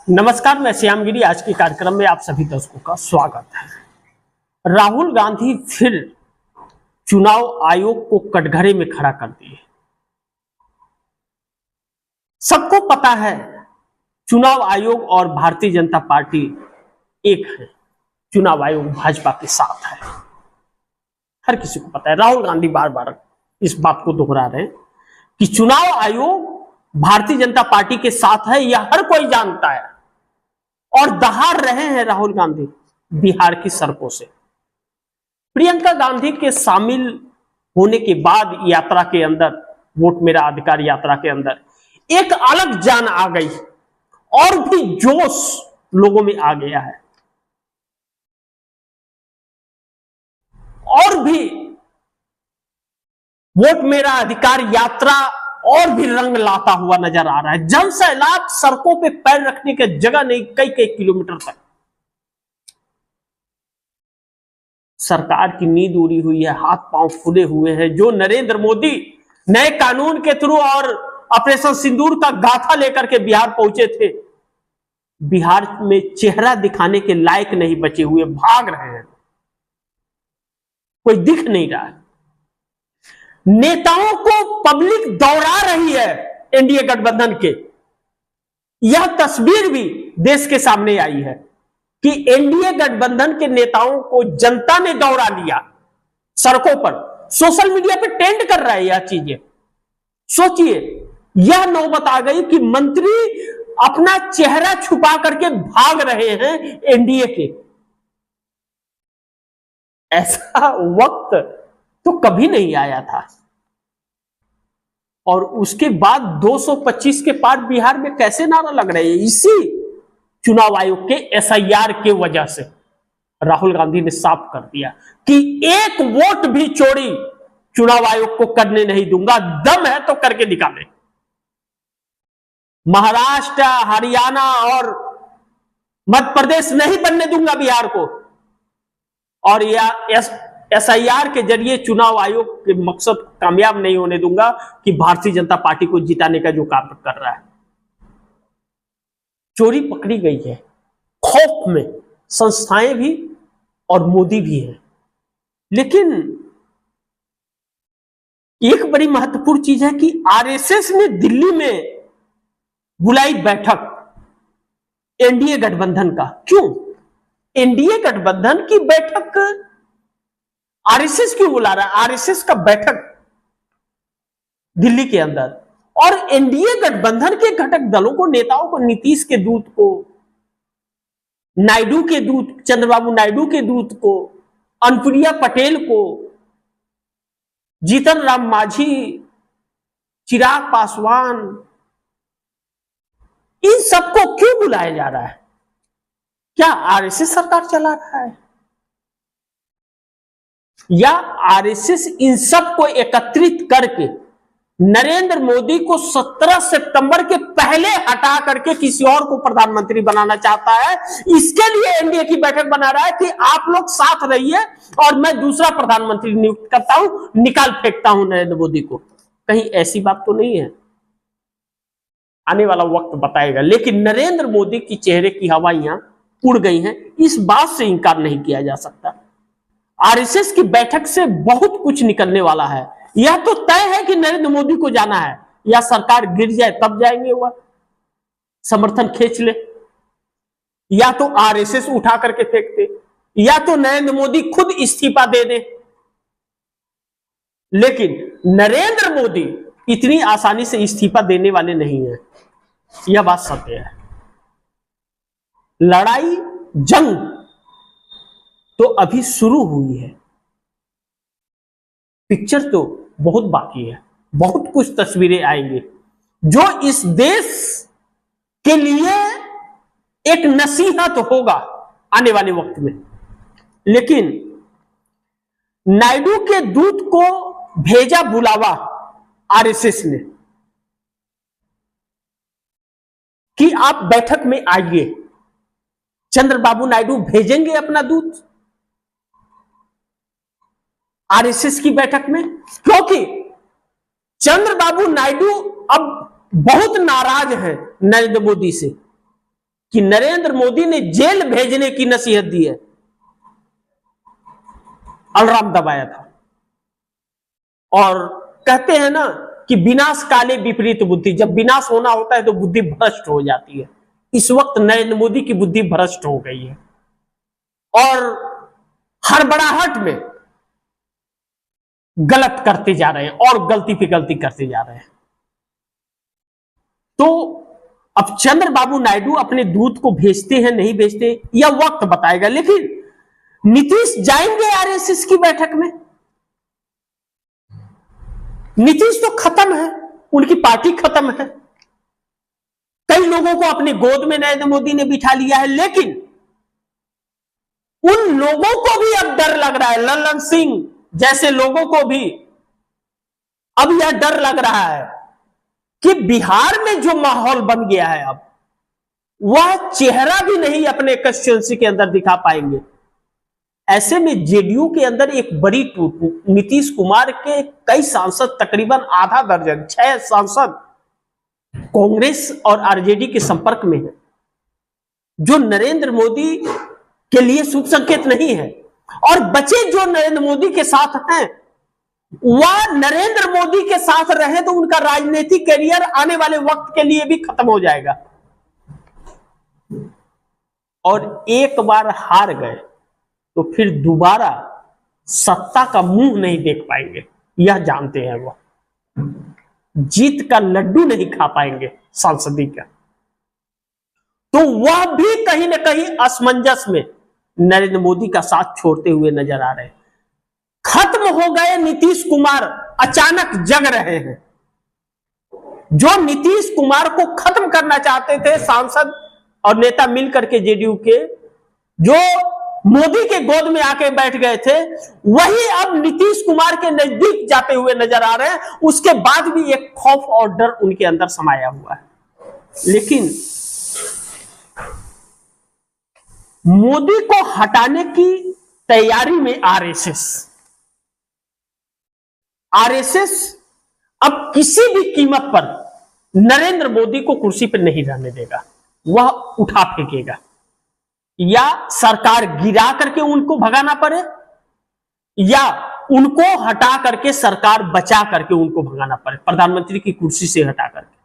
नमस्कार, मैं श्यामगिरी। आज के कार्यक्रम में आप सभी दर्शकों का स्वागत है। राहुल गांधी फिर चुनाव आयोग को कटघरे में खड़ा कर दिए। सबको पता है चुनाव आयोग और भारतीय जनता पार्टी एक है। चुनाव आयोग भाजपा के साथ है, हर किसी को पता है। राहुल गांधी बार बार इस बात को दोहरा रहे हैं कि चुनाव आयोग भारतीय जनता पार्टी के साथ है, यह हर कोई जानता है। और दहाड़ रहे हैं राहुल गांधी बिहार की सड़कों से। प्रियंका गांधी के शामिल होने के बाद यात्रा के अंदर, वोट मेरा अधिकार यात्रा के अंदर एक अलग जान आ गई और भी जोश लोगों में आ गया है और भी वोट मेरा अधिकार यात्रा और भी रंग लाता हुआ नजर आ रहा है। जन सैलाब, सड़कों पे पैर रखने की जगह नहीं, कई कई किलोमीटर तक। सरकार की नींद उड़ी हुई है, हाथ पांव फूले हुए हैं। जो नरेंद्र मोदी नए कानून के थ्रू और ऑपरेशन सिंदूर का गाथा लेकर के बिहार पहुंचे थे, बिहार में चेहरा दिखाने के लायक नहीं बचे हुए, भाग रहे हैं। कोई दिख नहीं रहा है। नेताओं को पब्लिक दौड़ा रही है एनडीए गठबंधन के। यह तस्वीर भी देश के सामने आई है कि एनडीए गठबंधन के नेताओं को जनता ने दौड़ा लिया सड़कों पर। सोशल मीडिया पे ट्रेंड कर रहा है यह चीजें। सोचिए, यह नौबत आ गई कि मंत्री अपना चेहरा छुपा करके भाग रहे हैं एनडीए के। ऐसा वक्त तो कभी नहीं आया था। और उसके बाद 225 के पार बिहार में कैसे नारा लग रहे हैं? इसी चुनाव आयोग के एसआईआर के वजह से राहुल गांधी ने साफ कर दिया कि एक वोट भी चोरी चुनाव आयोग को करने नहीं दूंगा। दम है तो करके दिखावे। महाराष्ट्र, हरियाणा और मध्य प्रदेश नहीं बनने दूंगा बिहार को। और यह एसआईआर के जरिए चुनाव आयोग के मकसद कामयाब नहीं होने दूंगा कि भारतीय जनता पार्टी को जिताने का जो काम कर रहा है। चोरी पकड़ी गई है। खौफ में संस्थाएं भी और मोदी भी है। लेकिन एक बड़ी महत्वपूर्ण चीज है कि आरएसएस ने दिल्ली में बुलाई बैठक एनडीए गठबंधन का। क्यों एनडीए गठबंधन की बैठक आरएसएस क्यों बुला रहा है? आरएसएस का बैठक दिल्ली के अंदर, और एनडीए गठबंधन के घटक दलों को, नेताओं को, नीतीश के दूत को, नायडू के दूत, चंद्रबाबू नायडू के दूत को, अनुप्रिया पटेल को, जीतन राम मांझी, चिराग पासवान, इन सबको क्यों बुलाया जा रहा है? क्या आरएसएस सरकार चला रहा है या आरएसएस इन सबको एकत्रित करके नरेंद्र मोदी को 17 सितंबर के पहले हटा करके किसी और को प्रधानमंत्री बनाना चाहता है? इसके लिए एनडीए की बैठक बना रहा है कि आप लोग साथ रहिए और मैं दूसरा प्रधानमंत्री नियुक्त करता हूं, निकाल फेंकता हूं नरेंद्र मोदी को। कहीं ऐसी बात तो नहीं है? आने वाला वक्त बताएगा। लेकिन नरेंद्र मोदी की चेहरे की हवाइयां उड़ गई हैं, इस बात से इंकार नहीं किया जा सकता। आरएसएस की बैठक से बहुत कुछ निकलने वाला है। यह तो तय है कि नरेंद्र मोदी को जाना है, या सरकार गिर जाए तब जाएंगे, वह समर्थन खींच ले, या तो आरएसएस उठा करके फेंक दे, या तो नरेंद्र मोदी खुद इस्तीफा दे दे। लेकिन नरेंद्र मोदी इतनी आसानी से इस्तीफा देने वाले नहीं है, यह बात सत्य है। लड़ाई, जंग तो अभी शुरू हुई है। पिक्चर तो बहुत बाकी है, बहुत कुछ तस्वीरें आएंगी जो इस देश के लिए एक नसीहत होगा आने वाले वक्त में। लेकिन नायडू के दूत को भेजा बुलावा आरएसएस ने कि आप बैठक में आइए। चंद्रबाबू नायडू भेजेंगे अपना दूत आरएसएस की बैठक में, क्योंकि चंद्रबाबू नायडू अब बहुत नाराज है नरेंद्र मोदी से। कि नरेंद्र मोदी ने जेल भेजने की नसीहत दी है, अलार्म दबाया था। और कहते हैं ना कि विनाश काले विपरीत बुद्धि, जब विनाश होना होता है तो बुद्धि भ्रष्ट हो जाती है। इस वक्त नरेंद्र मोदी की बुद्धि भ्रष्ट हो गई है और हड़बड़ाहट में गलत करते जा रहे हैं और गलती पे गलती करते जा रहे हैं। तो अब चंद्रबाबू नायडू अपने दूत को भेजते हैं नहीं भेजते यह वक्त बताएगा, लेकिन नीतीश जाएंगे आरएसएस की बैठक में? नीतीश तो खत्म है, उनकी पार्टी खत्म है। कई लोगों को अपने गोद में नरेंद्र मोदी ने बिठा लिया है, लेकिन उन लोगों को भी अब डर लग रहा है, लल्लन सिंह जैसे लोगों को भी अब यह डर लग रहा है कि बिहार में जो माहौल बन गया है अब वह चेहरा भी नहीं अपने कंस्टिट्यूएंसी के अंदर दिखा पाएंगे। ऐसे में जेडीयू के अंदर एक बड़ी टूट, नीतीश कुमार के कई सांसद, तकरीबन आधा दर्जन 6 सांसद कांग्रेस और आरजेडी के संपर्क में है, जो नरेंद्र मोदी के लिए शुभ संकेत नहीं है। और बचे जो नरेंद्र मोदी के साथ हैं वह नरेंद्र मोदी के साथ रहे तो उनका राजनीतिक करियर आने वाले वक्त के लिए भी खत्म हो जाएगा। और एक बार हार गए तो फिर दोबारा सत्ता का मुंह नहीं देख पाएंगे, यह जानते हैं। वह जीत का लड्डू नहीं खा पाएंगे सांसदी का। तो वह भी कहीं ना कहीं असमंजस में नरेंद्र मोदी का साथ छोड़ते हुए नजर आ रहे हैं। खत्म हो गए नीतीश कुमार, अचानक जग रहे हैं। जो नीतीश कुमार को खत्म करना चाहते थे सांसद और नेता मिलकर के जेडीयू के, जो मोदी के गोद में आके बैठ गए थे, वही अब नीतीश कुमार के नजदीक जाते हुए नजर आ रहे हैं। उसके बाद भी एक खौफ और डर उनके अंदर समाया हुआ है। लेकिन मोदी को हटाने की तैयारी में आरएसएस अब किसी भी कीमत पर नरेंद्र मोदी को कुर्सी पर नहीं रहने देगा। वह उठा फेंकेगा, या सरकार गिरा करके उनको भगाना पड़े या उनको हटा करके सरकार बचा करके उनको भगाना पड़े, प्रधानमंत्री की कुर्सी से हटा करके।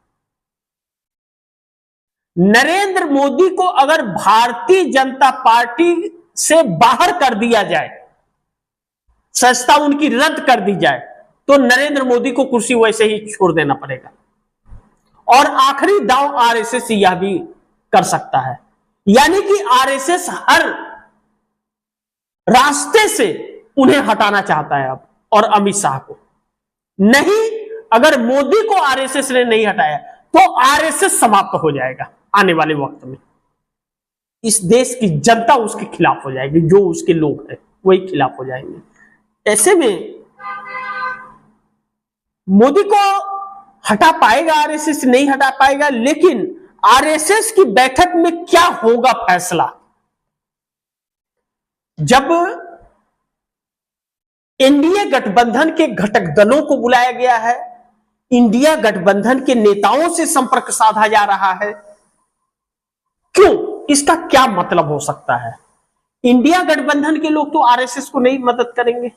नरेंद्र मोदी को अगर भारतीय जनता पार्टी से बाहर कर दिया जाए, सत्ता उनकी रद्द कर दी जाए, तो नरेंद्र मोदी को कुर्सी वैसे ही छोड़ देना पड़ेगा। और आखिरी दांव आरएसएस यह भी कर सकता है, यानी कि आरएसएस हर रास्ते से उन्हें हटाना चाहता है अब, और अमित शाह को नहीं। अगर मोदी को आरएसएस ने नहीं हटाया तो आरएसएस समाप्त हो जाएगा आने वाले वक्त में। इस देश की जनता उसके खिलाफ हो जाएगी, जो उसके लोग हैं वही खिलाफ हो जाएंगे। ऐसे में मोदी को हटा पाएगा आरएसएस, नहीं हटा पाएगा। लेकिन आरएसएस की बैठक में क्या होगा फैसला, जब एनडीए गठबंधन के घटक दलों को बुलाया गया है, इंडिया गठबंधन के नेताओं से संपर्क साधा जा रहा है, क्यों, इसका क्या मतलब हो सकता है? इंडिया गठबंधन के लोग तो आरएसएस को नहीं मदद करेंगे,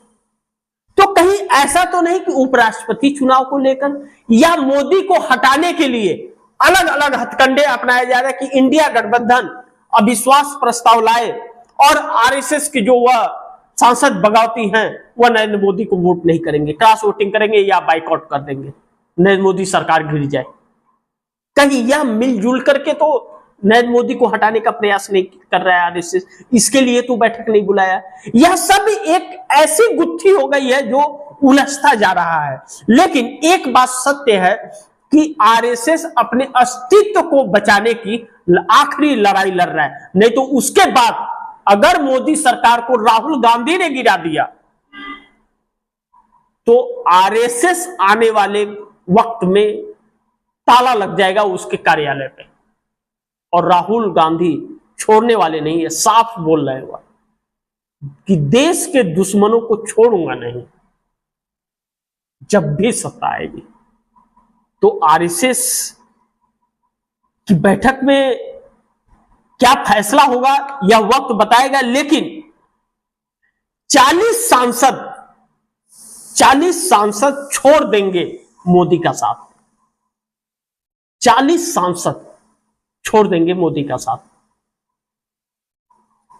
तो कहीं ऐसा तो नहीं कि उपराष्ट्रपति चुनाव को लेकर या मोदी को हटाने के लिए अलग अलग हथकंडे अपनाए जा रहे हैं कि इंडिया गठबंधन अविश्वास प्रस्ताव लाए और आरएसएस के जो वह सांसद बगावती हैं वह नरेंद्र मोदी को वोट नहीं करेंगे, क्रॉस वोटिंग करेंगे या बाइकआउट कर देंगे, नरेंद्र मोदी सरकार गिर जाए। कहीं यह मिलजुल करके तो नरेंद्र मोदी को हटाने का प्रयास नहीं कर रहा है आरएसएस, इसके लिए तो बैठक नहीं बुलाया। यह सब एक ऐसी गुत्थी हो गई है जो उलझता जा रहा है। लेकिन एक बात सत्य है कि आरएसएस अपने अस्तित्व को बचाने की आखिरी लड़ाई लड़ रहा है। नहीं तो उसके बाद अगर मोदी सरकार को राहुल गांधी ने गिरा दिया तो आरएसएस आने वाले वक्त में ताला लग जाएगा उसके कार्यालय पे, और राहुल गांधी छोड़ने वाले नहीं है। साफ बोल रहे हैं कि देश के दुश्मनों को छोड़ूंगा नहीं, जब भी सत्ता आएगी। तो आरएसएस की बैठक में क्या फैसला होगा यह वक्त बताएगा, लेकिन 40 सांसद छोड़ देंगे मोदी का साथ। 40 सांसद छोड़ देंगे मोदी का साथ।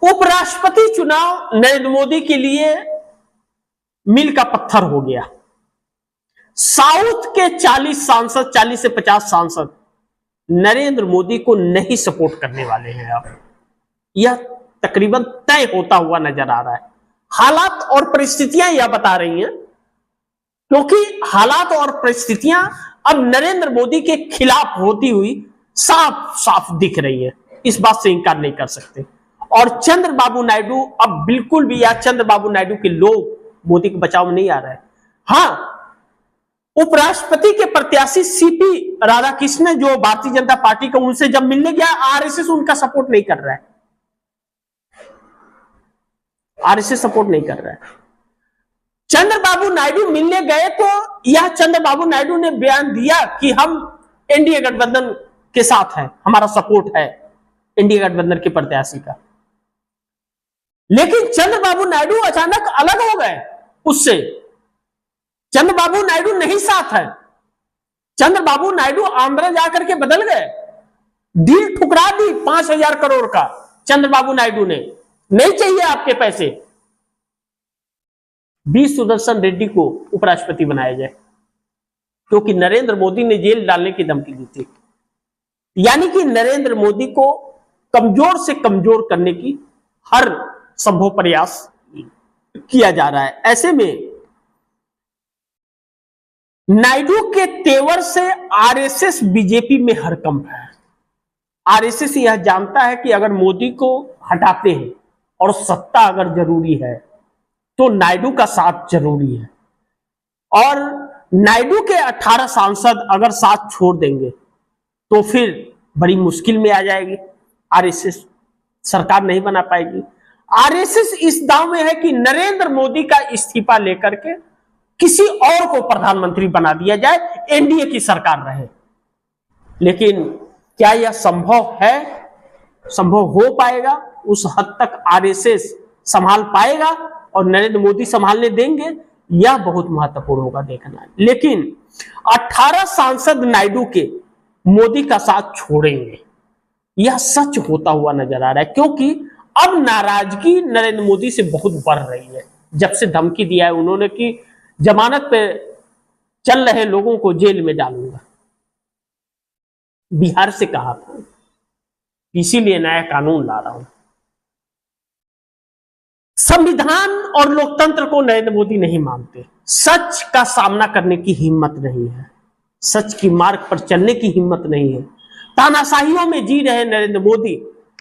उपराष्ट्रपति चुनाव नरेंद्र मोदी के लिए मील का पत्थर हो गया। साउथ के 40 सांसद, 40 से 50 सांसद नरेंद्र मोदी को नहीं सपोर्ट करने वाले हैं। अब यह तकरीबन तय होता हुआ नजर आ रहा है। हालात और परिस्थितियां यह बता रही हैं, क्योंकि हालात और परिस्थितियां अब नरेंद्र मोदी के खिलाफ होती हुई साफ साफ दिख रही है। इस बात से इंकार नहीं कर सकते। और चंद्रबाबू नायडू अब बिल्कुल भी, या चंद्रबाबू नायडू के लोग मोदी के बचाव में नहीं आ रहे हैं। हाँ, उपराष्ट्रपति के प्रत्याशी सीपी राधाकृष्णन जो भारतीय जनता पार्टी का, उनसे जब मिलने गया, आरएसएस उनका सपोर्ट नहीं कर रहा है। आरएसएस सपोर्ट नहीं कर रहा है। चंद्रबाबू नायडू मिलने गए तो यह चंद्रबाबू नायडू ने बयान दिया कि हम एनडीए गठबंधन के साथ हैं, हमारा सपोर्ट है एनडीए गठबंधन के प्रत्याशी का। लेकिन चंद्रबाबू नायडू अचानक अलग हो गए उससे। चंद्रबाबू नायडू नहीं साथ है। चंद्रबाबू नायडू आंध्र जाकर के बदल गए, डील ठुकरा दी 5,000 करोड़ का। चंद्रबाबू नायडू ने, नहीं चाहिए आपके पैसे, बी सुदर्शन रेड्डी को उपराष्ट्रपति बनाया जाए, क्योंकि नरेंद्र मोदी ने जेल डालने की धमकी दी थी। यानी कि नरेंद्र मोदी को कमजोर से कमजोर करने की हर संभव प्रयास किया जा रहा है। ऐसे में नायडू के तेवर से आरएसएस बीजेपी में हड़कंप है। आरएसएस यह जानता है कि अगर मोदी को हटाते हैं और सत्ता अगर जरूरी है तो नायडू का साथ जरूरी है। और नायडू के 18 सांसद अगर साथ छोड़ देंगे तो फिर बड़ी मुश्किल में आ जाएगी। आरएसएस सरकार नहीं बना पाएगी। आरएसएस इस दांव में है कि नरेंद्र मोदी का इस्तीफा लेकर के किसी और को प्रधानमंत्री बना दिया जाए, एनडीए की सरकार रहे। लेकिन क्या यह संभव है? संभव हो पाएगा? उस हद तक आरएसएस संभाल पाएगा और नरेंद्र मोदी संभालने देंगे? यह बहुत महत्वपूर्ण होगा देखना। लेकिन 18 सांसद नायडू के मोदी का साथ छोड़ेंगे, यह सच होता हुआ नजर आ रहा है, क्योंकि अब नाराजगी नरेंद्र मोदी से बहुत बढ़ रही है। जब से धमकी दिया है उन्होंने कि जमानत पे चल रहे लोगों को जेल में डालूंगा, बिहार से कहा था, इसीलिए नया कानून ला रहा हूं। संविधान और लोकतंत्र को नरेंद्र मोदी नहीं मानते। सच का सामना करने की हिम्मत नहीं है, सच की मार्ग पर चलने की हिम्मत नहीं है। तानाशाहियों में जी रहे नरेंद्र मोदी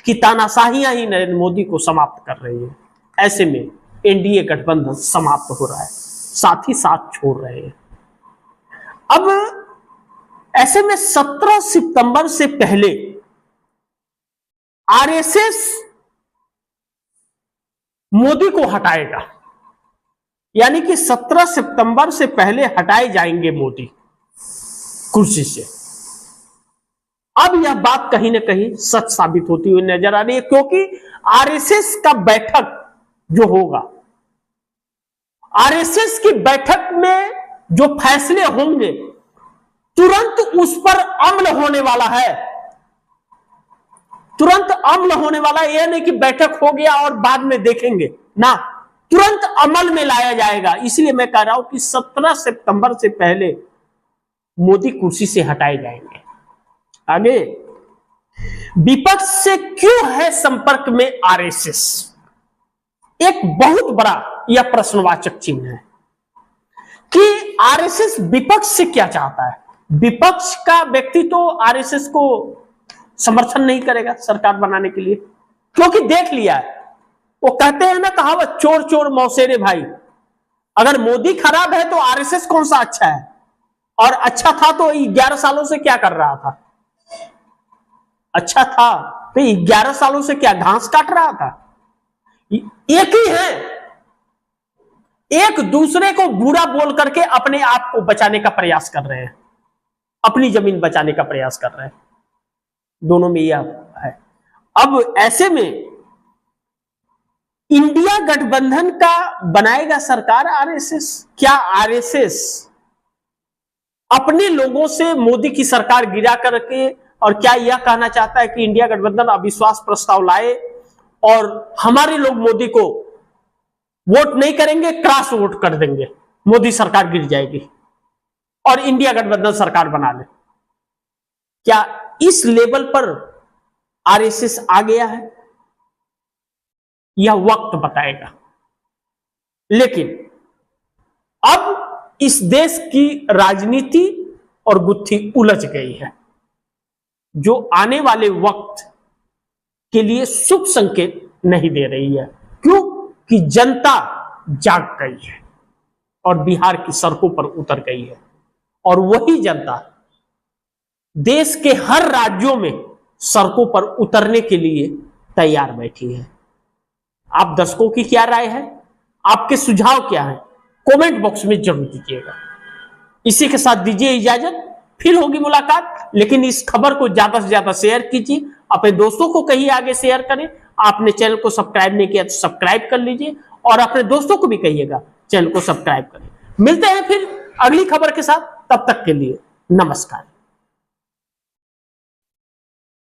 की तानाशाहियां ही नरेंद्र मोदी को समाप्त कर रही है। ऐसे में एनडीए गठबंधन समाप्त हो रहा है, साथ ही साथ छोड़ रहे हैं। अब ऐसे में 17 सितंबर से पहले आरएसएस मोदी को हटाएगा, यानी कि 17 सितंबर से पहले हटाए जाएंगे मोदी कुर्सी से। अब यह बात कहीं ना कहीं सच साबित होती हुई नजर आ रही है, क्योंकि आरएसएस का बैठक जो होगा, आरएसएस की बैठक में जो फैसले होंगे तुरंत उस पर अमल होने वाला है। तुरंत अमल होने वाला है। यह नहीं कि बैठक हो गया और बाद में देखेंगे ना, तुरंत अमल में लाया जाएगा। इसलिए मैं कह रहा हूं कि 17 सितंबर से पहले मोदी कुर्सी से हटाए जाएंगे। आगे, विपक्ष से क्यों है संपर्क में आरएसएस? एक बहुत बड़ा यह प्रश्नवाचक चिन्ह है कि आरएसएस विपक्ष से क्या चाहता है। विपक्ष का व्यक्ति तो आरएसएस को समर्थन नहीं करेगा सरकार बनाने के लिए, क्योंकि देख लिया है। वो कहते हैं ना कहावत, चोर चोर मौसेरे भाई। अगर मोदी खराब है तो आरएसएस कौन सा अच्छा है? और अच्छा था तो 11 सालों से क्या कर रहा था? अच्छा था तो 11 सालों से क्या घास काट रहा था? एक ही है, एक दूसरे को बुरा बोल करके अपने आप को बचाने का प्रयास कर रहे हैं, अपनी जमीन बचाने का प्रयास कर रहे हैं। दोनों में यह है। अब ऐसे में इंडिया गठबंधन का बनाएगा सरकार आरएसएस। क्या आरएसएस अपने लोगों से मोदी की सरकार गिरा करके और क्या यह कहना चाहता है कि इंडिया गठबंधन अविश्वास प्रस्ताव लाए और हमारे लोग मोदी को वोट नहीं करेंगे, क्रॉस वोट कर देंगे, मोदी सरकार गिर जाएगी और इंडिया गठबंधन सरकार बना ले? क्या इस लेवल पर आरएसएस आ गया है? यह वक्त बताएगा। लेकिन अब इस देश की राजनीति और गुत्थी उलझ गई है, जो आने वाले वक्त के लिए शुभ संकेत नहीं दे रही है। क्यों? कि जनता जाग गई है और बिहार की सड़कों पर उतर गई है, और वही जनता देश के हर राज्यों में सड़कों पर उतरने के लिए तैयार बैठी है। आप दर्शकों की क्या राय है? आपके सुझाव क्या है? कमेंट बॉक्स में जरूर दीजिएगा। इसी के साथ दीजिए इजाजत, फिर होगी मुलाकात। लेकिन इस खबर को ज्यादा से ज्यादा शेयर कीजिए, अपने दोस्तों को कहिए आगे शेयर करें। आपने चैनल को सब्सक्राइब नहीं किया तो सब्सक्राइब कर लीजिए और अपने दोस्तों को भी कहिएगा चैनल को सब्सक्राइब करें। मिलते हैं फिर अगली खबर के साथ, तब तक के लिए नमस्कार।